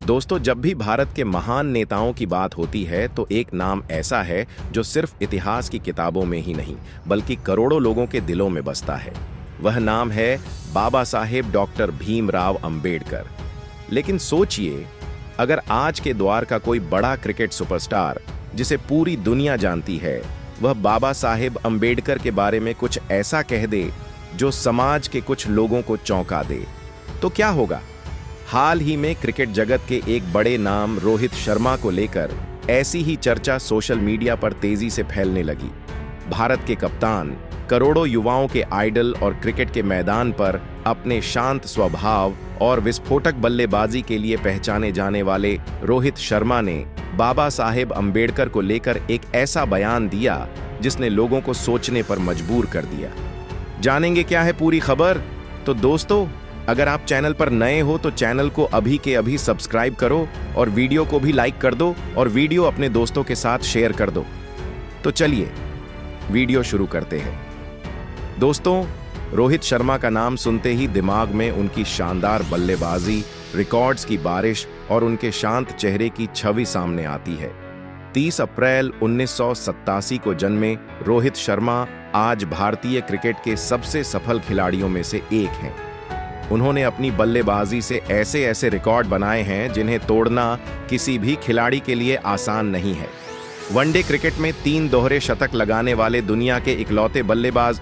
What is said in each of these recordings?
दोस्तों, जब भी भारत के महान नेताओं की बात होती है तो एक नाम ऐसा है जो सिर्फ इतिहास की किताबों में ही नहीं बल्कि करोड़ों लोगों के दिलों में बसता है। वह नाम है बाबा साहेब डॉक्टर भीमराव अंबेडकर। लेकिन सोचिए, अगर आज के दौर का कोई बड़ा क्रिकेट सुपरस्टार जिसे पूरी दुनिया जानती है, वह बाबा साहेब अंबेडकर के बारे में कुछ ऐसा कह दे जो समाज के कुछ लोगों को चौंका दे, तो क्या होगा? हाल ही में क्रिकेट जगत के एक बड़े नाम रोहित शर्मा को लेकर ऐसी ही चर्चा सोशल मीडिया पर तेजी से फैलने लगी। भारत के कप्तान, करोड़ों युवाओं के आइडल और क्रिकेट के मैदान पर अपने शांत स्वभाव और विस्फोटक बल्लेबाजी के लिए पहचाने जाने वाले रोहित शर्मा ने बाबा साहेब अंबेडकर को लेकर एक ऐसा बयान दिया जिसने लोगों को सोचने पर मजबूर कर दिया। जानेंगे क्या है पूरी खबर? तो दोस्तों, अगर आप चैनल पर नए हो तो चैनल को अभी के अभी सब्सक्राइब करो और वीडियो को भी लाइक कर दो और वीडियो अपने दोस्तों के साथ शेयर कर दो। तो चलिए वीडियो शुरू करते हैं। दोस्तों, रोहित शर्मा का नाम सुनते ही दिमाग में उनकी शानदार बल्लेबाजी, रिकॉर्ड्स की बारिश और उनके शांत चेहरे की छवि सामने आती है। 30 अप्रैल 1987 को जन्मे रोहित शर्मा आज भारतीय क्रिकेट के सबसे सफल खिलाड़ियों में से एक हैं। उन्होंने अपनी बल्लेबाजी से ऐसे ऐसे रिकॉर्ड बनाए हैं जिन्हें तोड़ना किसी भी खिलाड़ी के लिए आसान नहीं है। वनडे क्रिकेट में 3 दोहरे शतक लगाने वाले दुनिया के इकलौते बल्लेबाज,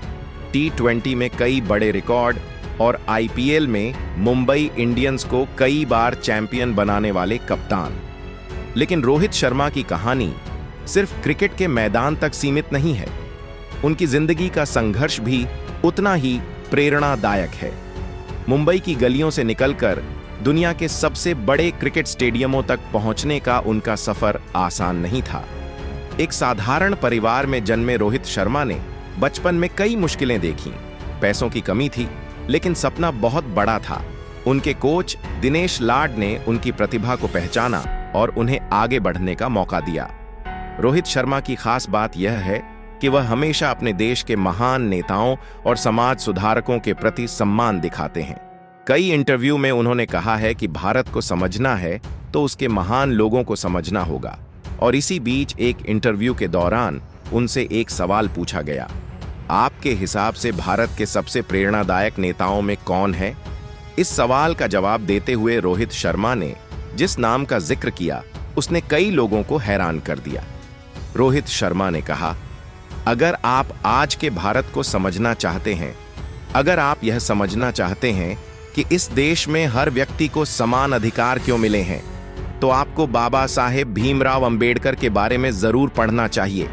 T20 में कई बड़े रिकॉर्ड और IPL में मुंबई इंडियंस को कई बार चैंपियन बनाने वाले कप्तान। लेकिन रोहित शर्मा की कहानी सिर्फ क्रिकेट के मैदान तक सीमित नहीं है। उनकी जिंदगी का संघर्ष भी उतना ही प्रेरणादायक है। मुंबई की गलियों से निकलकर दुनिया के सबसे बड़े क्रिकेट स्टेडियमों तक पहुंचने का उनका सफर आसान नहीं था। एक साधारण परिवार में जन्मे रोहित शर्मा ने बचपन में कई मुश्किलें देखीं। पैसों की कमी थी, लेकिन सपना बहुत बड़ा था। उनके कोच दिनेश लाड ने उनकी प्रतिभा को पहचाना और उन्हें आगे बढ़ने का मौका दिया। रोहित शर्मा की खास बात यह है कि वह हमेशा अपने देश के महान नेताओं और समाज सुधारकों के प्रति सम्मान दिखाते हैं। कई इंटरव्यू में उन्होंने कहा है कि भारत को समझना है तो उसके महान लोगों को समझना होगा। और इसी बीच एक इंटरव्यू के दौरान उनसे एक सवाल पूछा गया, आपके हिसाब से भारत के सबसे प्रेरणादायक नेताओं में कौन है? इस सवाल का जवाब देते हुए रोहित शर्मा ने जिस नाम का जिक्र किया, उसने कई लोगों को हैरान कर दिया। रोहित शर्मा ने कहा, अगर आप आज के भारत को समझना चाहते हैं, अगर आप यह समझना चाहते हैं कि इस देश में हर व्यक्ति को समान अधिकार क्यों मिले हैं, तो आपको बाबा साहेब भीमराव अंबेडकर के बारे में जरूर पढ़ना चाहिए।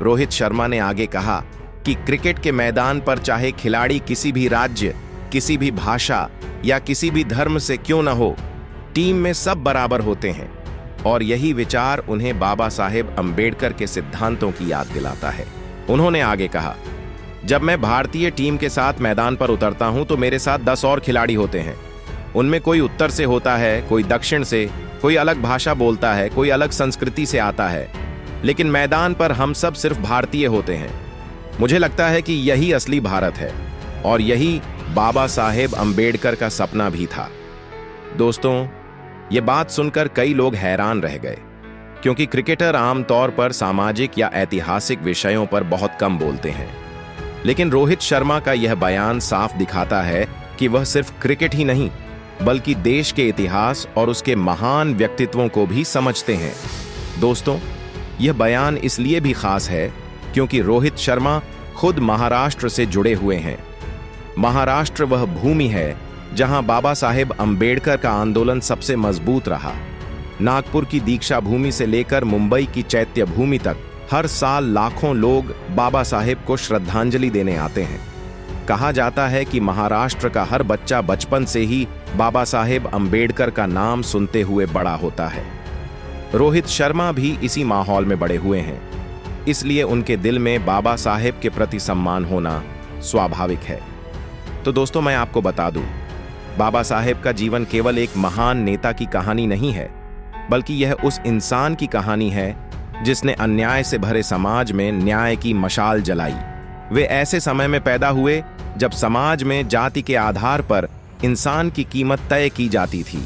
रोहित शर्मा ने आगे कहा कि क्रिकेट के मैदान पर चाहे खिलाड़ी किसी भी राज्य, किसी भी भाषा या किसी भी धर्म से क्यों न हो, टीम में सब बराबर होते हैं। और यही विचार उन्हें बाबा साहेब अंबेडकर के सिद्धांतों की याद दिलाता है। उन्होंने आगे कहा, जब मैं भारतीय टीम के साथ मैदान पर उतरता हूं तो मेरे साथ 10 और खिलाड़ी होते हैं। उनमें कोई उत्तर से होता है, कोई दक्षिण से, कोई अलग भाषा बोलता है, कोई अलग संस्कृति से आता है, लेकिन मैदान पर हम सब सिर्फ भारतीय होते हैं। मुझे लगता है कि यही असली भारत है और यही बाबा साहेब अंबेडकर का सपना भी था। दोस्तों, ये बात सुनकर कई लोग हैरान रह गए, क्योंकि क्रिकेटर आमतौर पर सामाजिक या ऐतिहासिक विषयों पर बहुत कम बोलते हैं। लेकिन रोहित शर्मा का यह बयान साफ दिखाता है कि वह सिर्फ क्रिकेट ही नहीं बल्कि देश के इतिहास और उसके महान व्यक्तित्वों को भी समझते हैं। दोस्तों, यह बयान इसलिए भी खास है क्योंकि रोहित शर्मा खुद महाराष्ट्र से जुड़े हुए हैं। महाराष्ट्र वह भूमि है जहां बाबा साहेब अंबेडकर का आंदोलन सबसे मजबूत रहा। नागपुर की दीक्षा भूमि से लेकर मुंबई की चैत्य भूमि तक हर साल लाखों लोग बाबा साहेब को श्रद्धांजलि देने आते हैं। कहा जाता है कि महाराष्ट्र का हर बच्चा बचपन से ही बाबा साहेब अंबेडकर का नाम सुनते हुए बड़ा होता है। रोहित शर्मा भी इसी माहौल में बड़े हुए हैं, इसलिए उनके दिल में बाबा साहेब के प्रति सम्मान होना स्वाभाविक है। तो दोस्तों, मैं आपको बता दूं, बाबा साहेब का जीवन केवल एक महान नेता की कहानी नहीं है, बल्कि यह उस इंसान की कहानी है जिसने अन्याय से भरे समाज में न्याय की मशाल जलाई। वे ऐसे समय में पैदा हुए जब समाज में जाति के आधार पर इंसान की कीमत तय की जाती थी।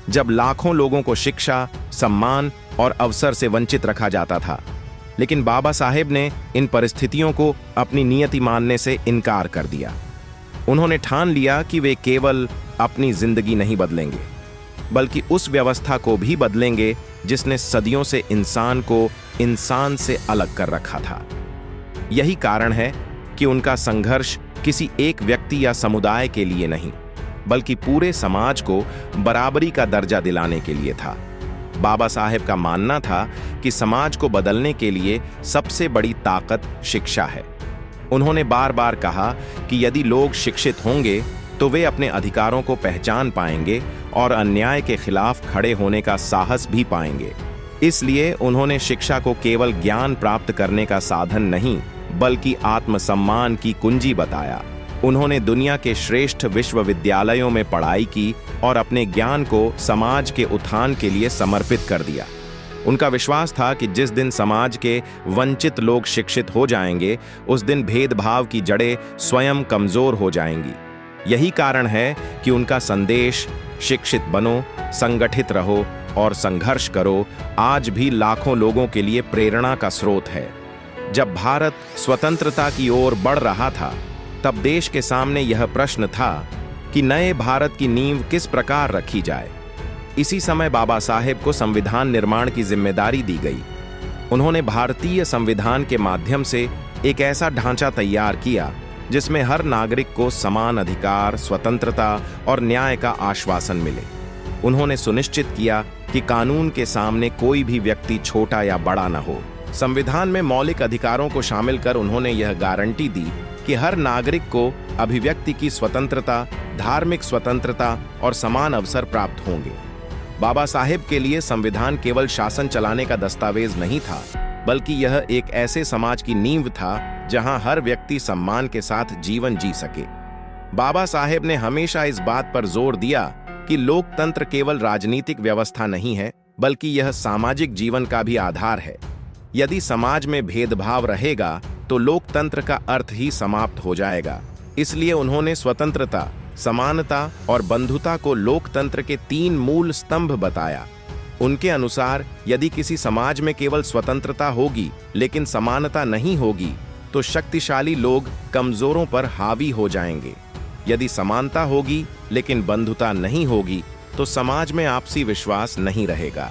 जब लाखों लोगों को शिक्षा, सम्मान और अवसर से वंचित रखा जाता था। लेकिन बाबा साहेब ने इन परिस्थितियों को अपनी नियति मानने से इनकार कर दिया। उन्होंने ठान लिया कि वे केवल अपनी जिंदगी नहीं बदलेंगे, बल्कि उस व्यवस्था को भी बदलेंगे जिसने सदियों से इंसान को इंसान से अलग कर रखा था। यही कारण है कि उनका संघर्ष किसी एक व्यक्ति या समुदाय के लिए नहीं, बल्कि पूरे समाज को बराबरी का दर्जा दिलाने के लिए था। बाबा साहेब का मानना था कि समाज को बदलने के लिए सबसे बड़ी ताकत शिक्षा है। उन्होंने बार बार कहा कि यदि लोग शिक्षित होंगे तो वे अपने अधिकारों को पहचान पाएंगे और अन्याय के खिलाफ खड़े होने का साहस भी पाएंगे। इसलिए उन्होंने शिक्षा को केवल ज्ञान प्राप्त करने का साधन नहीं, बल्कि आत्मसम्मान की कुंजी बताया। उन्होंने दुनिया के श्रेष्ठ विश्वविद्यालयों में पढ़ाई की और अपने ज्ञान को समाज के उत्थान के लिए समर्पित कर दिया। उनका विश्वास था कि जिस दिन समाज के वंचित लोग शिक्षित हो जाएंगे, उस दिन भेदभाव की जड़ें स्वयं कमजोर हो जाएंगी। यही कारण है कि उनका संदेश शिक्षित बनो, संगठित रहो और संघर्ष करो आज भी लाखों लोगों के लिए प्रेरणा का स्रोत है। जब भारत स्वतंत्रता की ओर बढ़ रहा था, तब देश के सामने यह प्रश्न था कि नए भारत की नींव किस प्रकार रखी जाए। इसी समय बाबा साहेब को संविधान निर्माण की जिम्मेदारी दी गई। उन्होंने भारतीय संविधान के माध्यम से एक ऐसा ढांचा तैयार किया जिसमें हर नागरिक को समान अधिकार, स्वतंत्रता और न्याय का आश्वासन मिले। उन्होंने सुनिश्चित किया कि कानून के सामने कोई भी व्यक्ति छोटा या बड़ा न हो। संविधान में मौलिक अधिकारों को शामिल कर उन्होंने यह गारंटी दी कि हर नागरिक को अभिव्यक्ति की स्वतंत्रता, धार्मिक स्वतंत्रता और समान अवसर प्राप्त होंगे। बाबा साहेब के लिए संविधान केवल शासन चलाने का दस्तावेज नहीं था, बल्कि यह एक ऐसे समाज की नींव था जहां हर व्यक्ति सम्मान के साथ जीवन जी सके। बाबा साहेब ने हमेशा इस बात पर जोर दिया कि लोकतंत्र केवल राजनीतिक व्यवस्था नहीं है, बल्कि यह सामाजिक जीवन का भी आधार है। यदि समाज में भेदभाव रहेगा तो लोकतंत्र का अर्थ ही समाप्त हो जाएगा। इसलिए उन्होंने स्वतंत्रता, समानता और बंधुता को लोकतंत्र के 3 मूल स्तंभ बताया। उनके अनुसार यदि किसी समाज में केवल स्वतंत्रता होगी लेकिन समानता नहीं होगी, तो शक्तिशाली लोग कमजोरों पर हावी हो जाएंगे। यदि समानता होगी लेकिन बंधुता नहीं होगी, तो समाज में आपसी विश्वास नहीं रहेगा।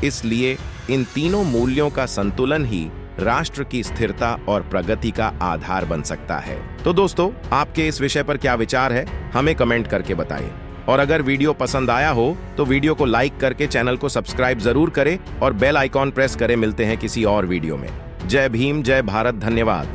इसलिए इन तीनों मूल्यों का संतुलन ही राष्ट्र की स्थिरता और प्रगति का आधार बन सकता है। तो दोस्तों, आपके इस विषय पर क्या विचार है, हमें कमेंट करके बताइए। और अगर वीडियो पसंद आया हो तो वीडियो को लाइक करके चैनल को सब्सक्राइब जरूर करें और बेल आइकॉन प्रेस करें। मिलते हैं किसी और वीडियो में। जय भीम, जय भारत, धन्यवाद।